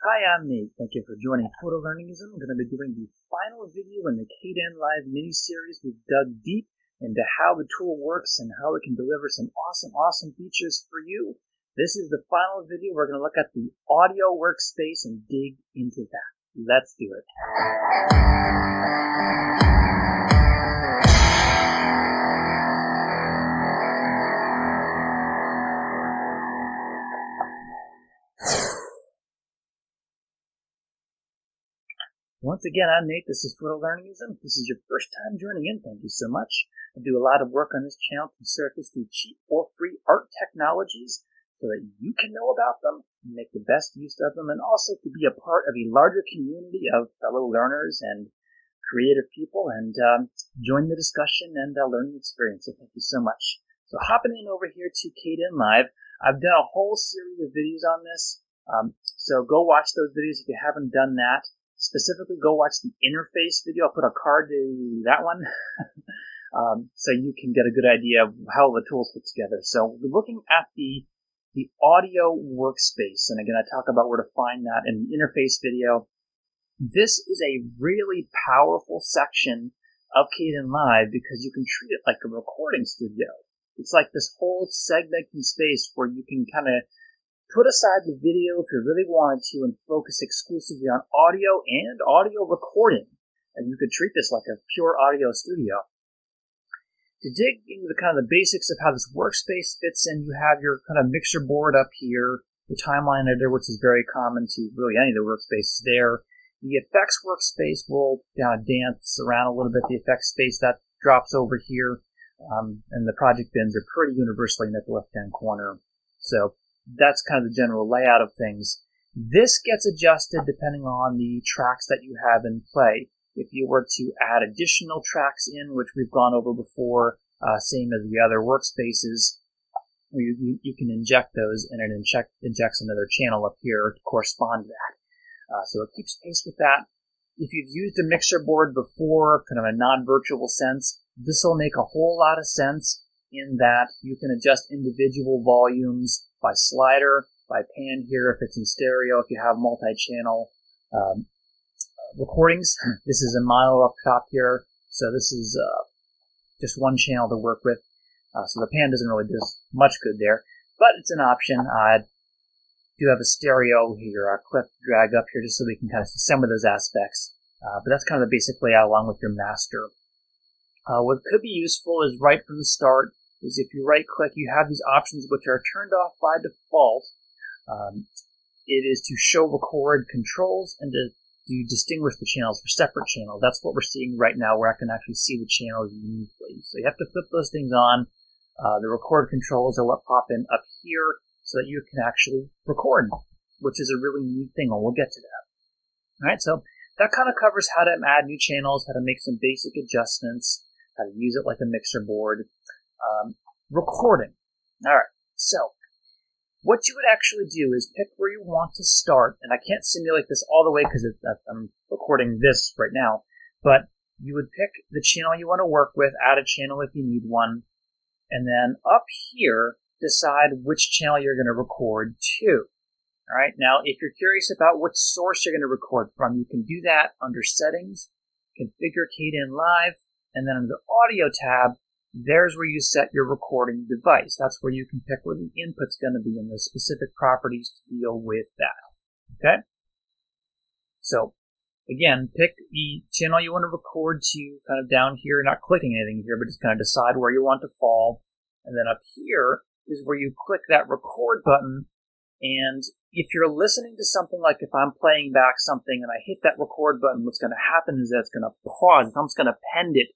Hi, I'm Nate. Thank you for joining Photolearningism. I'm going to be doing the final video in the KDEnlive mini-series. We've dug deep into how the tool works and how it can deliver some awesome features for you. This is the final video. We're going to look at the audio workspace and dig into that. Let's do it. Once again, I'm Nate. This is Photolearningism. If this is your first time joining in, thank you so much. I do a lot of work on this channel to surface through cheap or free art technologies so that you can know about them, make the best use of them, and also to be a part of a larger community of fellow learners and creative people and join the discussion and learning experience. So thank you so much. So hopping in over here to KDEnlive, I've done a whole series of videos on this. So go watch those videos if you haven't done that. Specifically, go watch the interface video. I'll put a card to that one so you can get a good idea of how the tools fit together. So we're looking at the audio workspace. And again, I talk about where to find that in the interface video. This is a really powerful section of KDEnlive because you can treat it like a recording studio. It's like this whole segmented space where you can kind of put aside the video if you really wanted to and focus exclusively on audio and audio recording. And you could treat this like a pure audio studio. To dig into the kind of the basics of how this workspace fits in, you have your kind of mixer board up here, the timeline editor, which is very common to really any of the workspaces there. The effects workspace will kind of dance around a little bit. The effects space, that drops over here. And the project bins are pretty universally in the left-hand corner. So that's kind of the general layout of things. This gets adjusted depending on the tracks that you have in play. If you were to add additional tracks in, which we've gone over before, same as the other workspaces, you can inject those and it injects another channel up here to correspond to that. So it keeps pace with that. If you've used a mixer board before, kind of a non-virtual sense, this will make a whole lot of sense in that you can adjust individual volumes by slider, by pan here if it's in stereo, if you have multi-channel recordings. This is a mono up top here, so this is just one channel to work with. So the pan doesn't really do much good there, but it's an option. I do have a stereo here, a clip drag up here just so we can kind of see some of those aspects. But that's kind of the basic layout along with your master. What could be useful is right from the start is if you right-click, you have these options which are turned off by default. It is to show record controls and to distinguish the channels for separate channels. That's what we're seeing right now, where I can actually see the channels uniquely. So you have to flip those things on. The record controls are what pop in up here so that you can actually record, which is a really neat thing, and we'll get to that. All right, so that kind of covers how to add new channels, how to make some basic adjustments, how to use it like a mixer board. Recording. All right, so what you would actually do is pick where you want to start, and I can't simulate this all the way because I'm recording this right now, but you would pick the channel you want to work with, add a channel if you need one, and then up here, decide which channel you're going to record to. All right, now if you're curious about which source you're going to record from, you can do that under Settings, Configure KDEnlive, and then under the Audio tab, there's where you set your recording device. That's where you can pick where the input's going to be and the specific properties to deal with that. Okay? So, again, pick the channel you want to record to kind of down here, not clicking anything here, but just kind of decide where you want to fall. And then up here is where you click that record button. And if you're listening to something, like if I'm playing back something and I hit that record button, what's going to happen is that it's going to pause. It's almost going to append it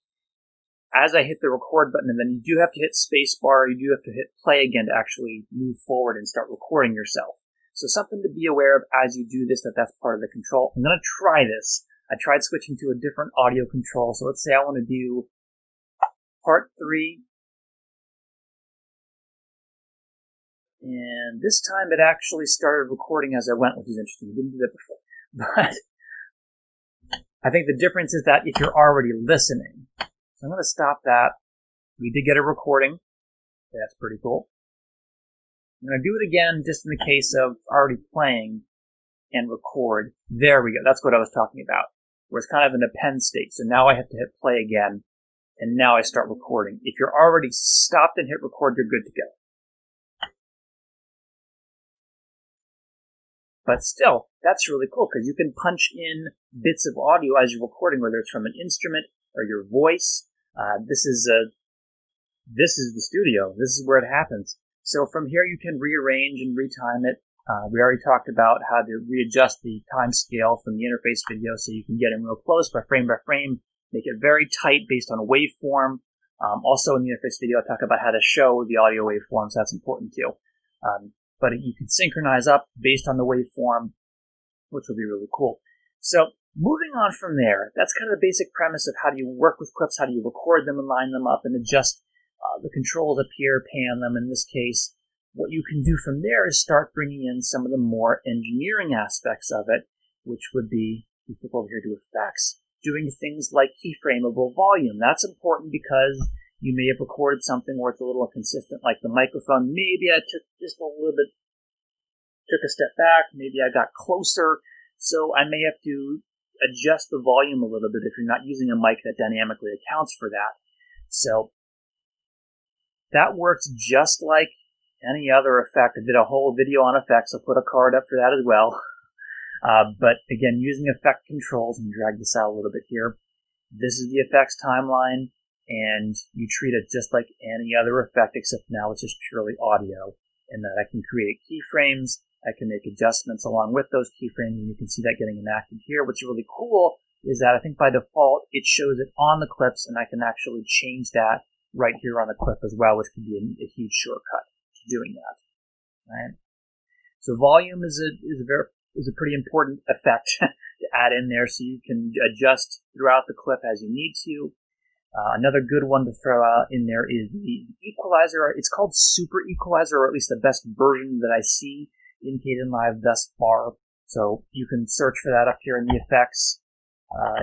as I hit the record button, and then you do have to hit spacebar, you do have to hit play again to actually move forward and start recording yourself. So something to be aware of as you do this, that's part of the control. I'm going to try this. I tried switching to a different audio control. So let's say I want to do part 3. And this time it actually started recording as I went, which is interesting. You didn't do that before. But I think the difference is that if you're already listening, I'm going to stop that. We did get a recording. That's pretty cool. I'm going to do it again just in the case of already playing. and record. There we go. That's what I was talking about. Where it's kind of in a pen state. So now I have to hit play again, and now I start recording. If you're already stopped and hit record, you're good to go. But still, that's really cool because you can punch in bits of audio as you're recording, whether it's from an instrument or your voice. This is the studio. This is where it happens. So from here, you can rearrange and retime it. We already talked about how to readjust the time scale from the interface video so you can get in real close by frame, make it very tight based on a waveform. Also in the interface video, I talk about how to show the audio waveforms. That's important too. But you can synchronize up based on the waveform, which will be really cool. So moving on from there, that's kind of the basic premise of how do you work with clips, how do you record them and line them up and adjust the controls up here, pan them in this case. What you can do from there is start bringing in some of the more engineering aspects of it, which would be, if you go over here to effects, doing things like keyframeable volume. That's important because you may have recorded something where it's a little inconsistent, like the microphone. Maybe I took just a little bit, took a step back, maybe I got closer, so I may have to adjust the volume a little bit if you're not using a mic that dynamically accounts for that. So that works just like any other effect. I did a whole video on effects. I'll put a card up for that as well. But again, using effect controls, and drag this out a little bit here. This is the effects timeline, and you treat it just like any other effect, except now it's just purely audio, in that I can create keyframes, I can make adjustments along with those keyframes, and you can see that getting enacted here. What's really cool is that I think by default it shows it on the clips, and I can actually change that right here on the clip as well, which can be a huge shortcut to doing that. Right? So volume is a pretty important effect to add in there, so you can adjust throughout the clip as you need to. Another good one to throw out in there is the equalizer. It's called Super Equalizer, or at least the best version that I see in KDEnlive thus far. So you can search for that up here in the effects,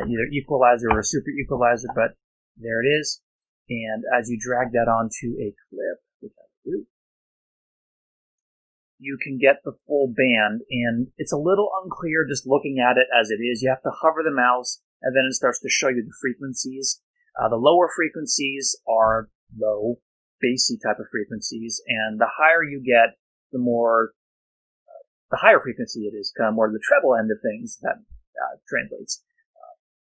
either equalizer or super equalizer, but there it is. And as you drag that onto a clip, which I do, you can get the full band, and it's a little unclear just looking at it as it is. You have to hover the mouse, and then it starts to show you the frequencies. The lower frequencies are low, bassy type of frequencies, and the higher you get, the higher frequency it is, kind of more the treble end of things that translates.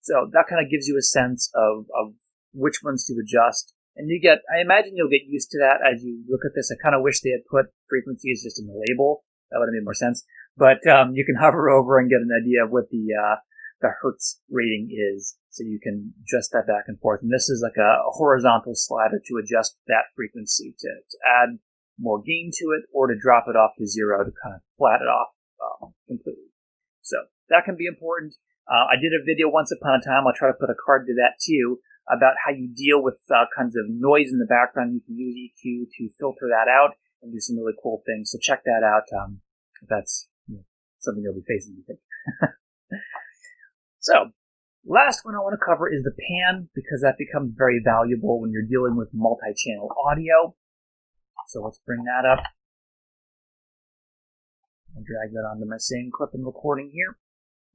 So that kind of gives you a sense of which ones to adjust. And I imagine you'll get used to that as you look at this. I kind of wish they had put frequencies just in the label. That would have made more sense. But you can hover over and get an idea of what the Hertz rating is, so you can adjust that back and forth. And this is like a horizontal slider to adjust that frequency, to add more gain to it, or to drop it off to 0 to kind of flat it off completely. So that can be important. I did a video once upon a time. I'll try to put a card to that too, about how you deal with kinds of noise in the background. You can use EQ to filter that out and do some really cool things. So check that out if that's something you'll be facing, you think. So, last one I want to cover is the pan, because that becomes very valuable when you're dealing with multi-channel audio. So let's bring that up. I'll drag that onto my same clip and recording here.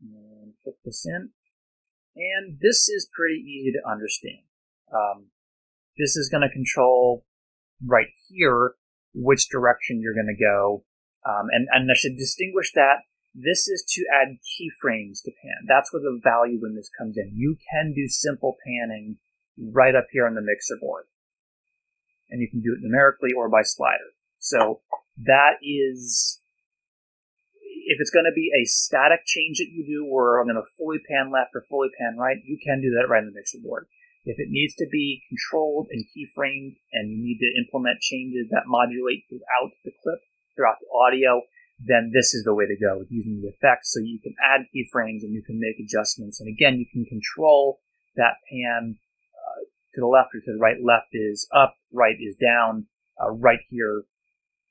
And put this in. And this is pretty easy to understand. This is going to control right here which direction you're going to go. And I should distinguish that this is to add keyframes to pan. That's where the value in this comes in. You can do simple panning right up here on the mixer board. And you can do it numerically or by slider. So that is, if it's going to be a static change that you do, where I'm going to fully pan left or fully pan right, you can do that right on the mixer board. If it needs to be controlled and keyframed, and you need to implement changes that modulate throughout the clip, throughout the audio, then this is the way to go, using the effects. So you can add keyframes and you can make adjustments. And again, you can control that pan to the left or to the right. Left is up, right is down, right here,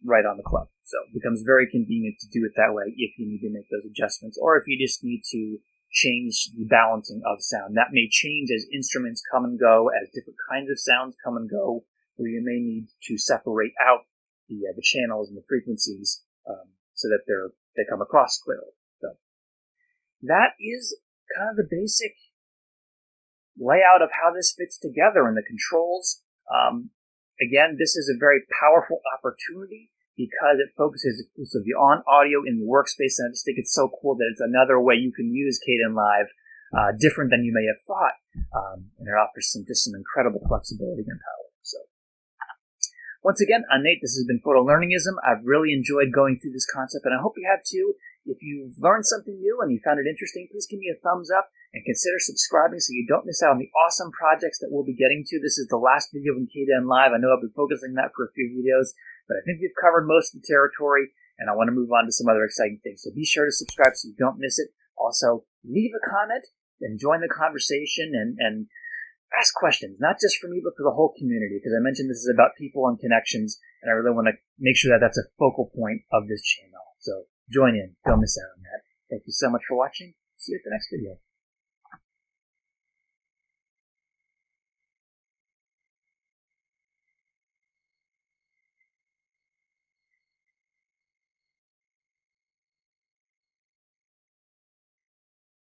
right on the clip. So it becomes very convenient to do it that way if you need to make those adjustments, or if you just need to change the balancing of sound. That may change as instruments come and go, as different kinds of sounds come and go, where you may need to separate out the channels and the frequencies so that they come across clearly. So that is kind of the basic layout of how this fits together and the controls. Again, this is a very powerful opportunity because it focuses exclusively on audio in the Workspace, and I just think it's so cool that it's another way you can use KDEnlive, different than you may have thought, and it offers just some incredible flexibility and power. So, once again, I'm Nate. This has been Photolearningism. I've really enjoyed going through this concept, and I hope you have too. If you've learned something new and you found it interesting, please give me a thumbs up and consider subscribing so you don't miss out on the awesome projects that we'll be getting to. This is the last video in KDEnlive. I know I've been focusing on that for a few videos, but I think we've covered most of the territory, and I want to move on to some other exciting things. So be sure to subscribe so you don't miss it. Also, leave a comment and join the conversation and ask questions, not just for me, but for the whole community, because I mentioned this is about people and connections, and I really want to make sure that that's a focal point of this channel. So join in. Don't miss out on that. Thank you so much for watching. See you at the next video.